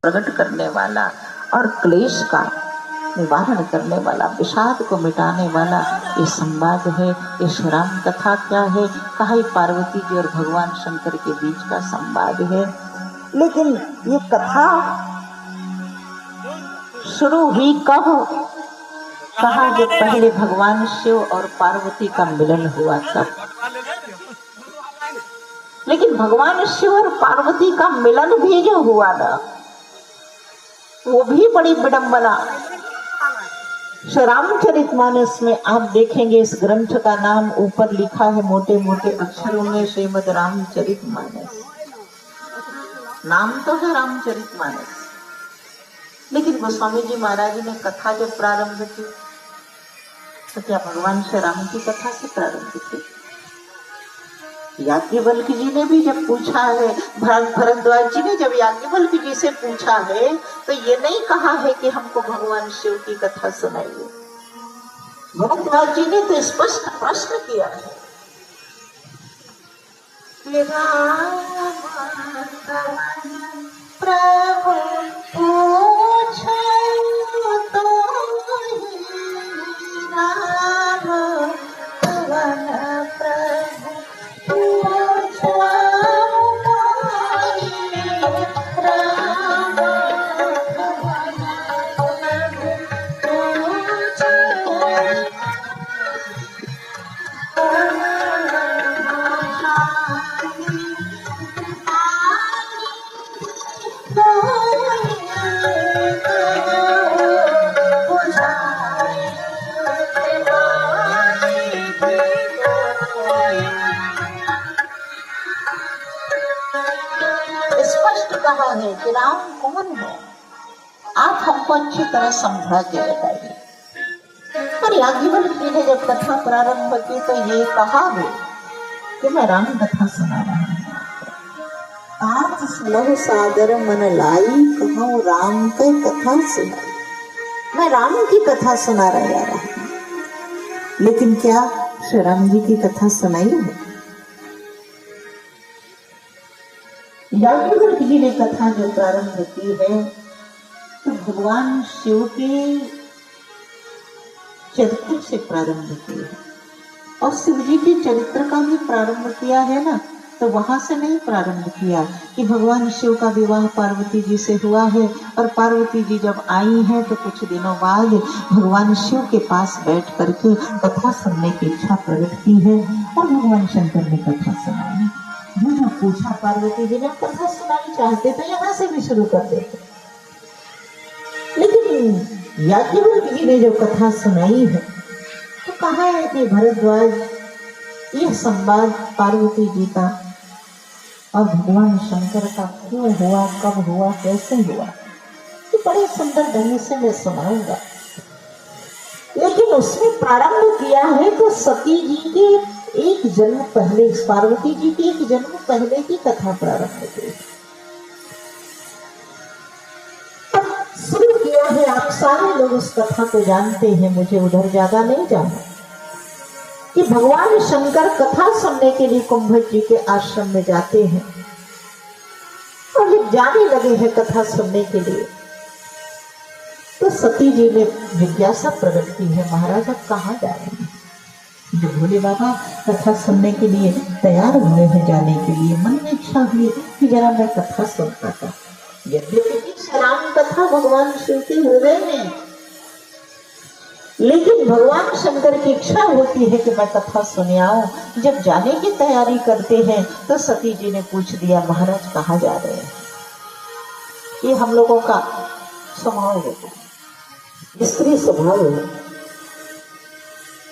प्रकट करने वाला और क्लेश का निवारण करने वाला, विषाद को मिटाने वाला ये संवाद है। ये श्री राम कथा क्या है? कहा पार्वती जी और भगवान शंकर के बीच का संवाद है। लेकिन ये कथा शुरू हुई कब? कहा जब पहले भगवान शिव और पार्वती का मिलन हुआ तब। लेकिन भगवान शिव और पार्वती का मिलन भी जो हुआ ना, वो भी बड़ी विडंबना। श्री रामचरितमानस में आप देखेंगे, इस ग्रंथ का नाम ऊपर लिखा है मोटे मोटे अक्षरों में, श्रीमद् रामचरितमानस। नाम तो है रामचरितमानस, लेकिन गोस्वामी जी महाराज ने कथा जब प्रारंभ की तो क्या भगवान श्री राम की कथा से प्रारंभ की? याज्ञवल्क्य जी ने भी जब पूछा है, भरद्वाज जी ने जब याज्ञवल्क्य जी से पूछा है तो ये नहीं कहा है कि हमको भगवान शिव की कथा सुनाइए। भरद्वाज जी ने तो स्पष्ट प्रश्न किया है, प्रभु पूछो तो राम पवन प्रभु पूछो राम पवन स्पष्ट कहा है कि राम कौन है, आप हमको अच्छी तरह समझा के बताइए। पर याज्ञवल्क्य जी ने जब कथा प्रारंभ की तो ये कहा है कि मैं राम कथा सुना रहा हूँ। आज सुनहु सादर मन लाई, कहूँ राम की कथा सुनाई। मैं राम की कथा सुना रहा हूँ, लेकिन क्या श्री राम जी की कथा सुनाई है? याज्ञवल्क्य जी ने कथा जो प्रारंभ की है तो भगवान शिव के चरित्र से प्रारंभ की है, और शिव जी के चरित्र का भी प्रारंभ किया है ना, तो वहां से नहीं प्रारंभ किया कि भगवान शिव का विवाह पार्वती जी से हुआ है, और पार्वती जी जब आई हैं तो कुछ दिनों बाद भगवान शिव के पास बैठ करके कथा सुनने की इच्छा प्रकट की है, और भगवान शंकर ने कथा सुनाई। जो पूछा पार्वती जी ने कथा सुनाई, चाहते तो यहाँ से भी शुरू कर देते, लेकिन याज्ञवल्क्य जी ने जो कथा सुनाई है तो कहा है कि भरद्वाज, यह संवाद पार्वती जी का और भगवान शंकर का क्यों हुआ, कब हुआ, कैसे हुआ, तो बड़े सुंदर ढंग से मैं सुनाऊंगा। लेकिन उसमें प्रारंभ किया है तो सती जी के एक जन्म पहले, पार्वती जी की एक जन्म पहले की कथा प्रारंभ की, शुरू किया है। आप सारे लोग उस कथा को जानते हैं, मुझे उधर ज्यादा नहीं जाना, कि भगवान शंकर कथा सुनने के लिए कुंभक जी के आश्रम में जाते हैं, और जब जाने लगे हैं कथा सुनने के लिए तो सती जी ने जिज्ञासा प्रकट की है, महाराज आप कहाँ जा रहे हैं? जब भोले बाबा कथा सुनने के लिए तैयार हुए हैं जाने के लिए, मन में इच्छा हुई कि जरा मैं कथा सुनता था। यद्यपि राम कथा भगवान शिव के हृदय में, लेकिन भगवान शंकर की इच्छा होती है कि मैं कथा सुने आऊं। जब जाने की तैयारी करते हैं तो सती जी ने पूछ दिया, महाराज कहाँ जा रहे हैं? ये हम लोगों का स्वभाव होता है, स्त्री स्वभाव है।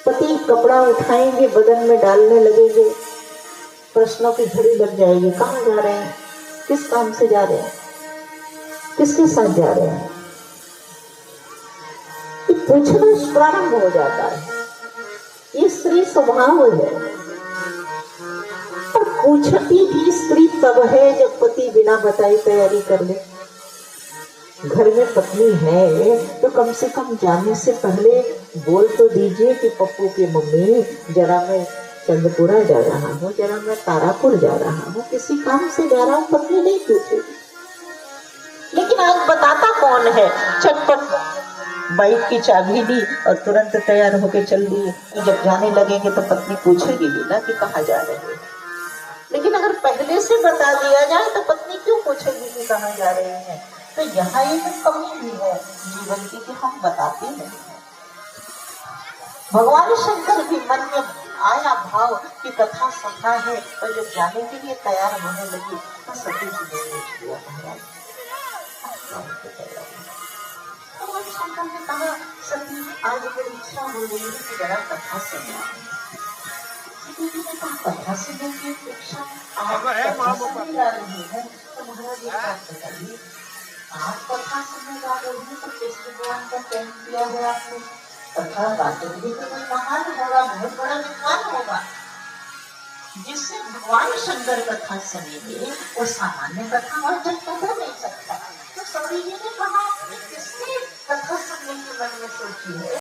पति कपड़ा उठाएंगे, बदन में डालने लगेंगे, प्रश्नों की झड़ी लग जाएगी, कहाँ जा रहे हैं, किस काम से जा रहे हैं, किसके साथ जा रहे हैं, पूछना प्रारंभ हो जाता है। ये स्त्री स्वभाव है, और पूछती भी स्त्री तब है जब पति बिना बताए तैयारी कर ले। घर में पत्नी है तो कम से कम जाने से पहले बोल तो दीजिए कि पप्पू की मम्मी, जरा मैं चंद्रपुरा जा रहा हूँ, जरा मैं तारापुर जा रहा हूँ, किसी काम से जा रहा हूँ, पत्नी नहीं पूछेगी। लेकिन आज बताता कौन है। चटपट बाइक की चाबी ली और तुरंत तैयार होके चल दिए। जब जाने लगेंगे तो पत्नी पूछेगी भी ना कि कहाँ जा रहे हैं। लेकिन अगर पहले से बता दिया जाए तो पत्नी क्यों पूछेगी कि कहाँ जा रहे हैं। तो यहाँ एक कमी भी है जीवन की कि हम बताते नहीं हैं। भगवान शंकर भी मन में आया भाव कि कथा सुनना है, और जब जाने के लिए तैयार होने लगी तो सती जी ने पूछ लिया भगवान शंकर ने कहा सती आज मेरी इच्छा हो रही है कि जरा कथा सुनना। सती जी ने कहा कथा सुनने की इच्छा आप कथा सुनने जा रही है तो महाराज एक बात बताइए, आप कथा सुनने जा रही है तो किस भगवान का चयन किया है आपने। कथा बातें भी तो कोई महान होगा, बहुत बड़ा विद्वान होगा। जिससे भगवान शंकर कथा सुनेंगे वो सामान्य कथा और जब तो हो नहीं सकता। तो सती जी ने कहा किसने कथा सुनने के मन में सोची है।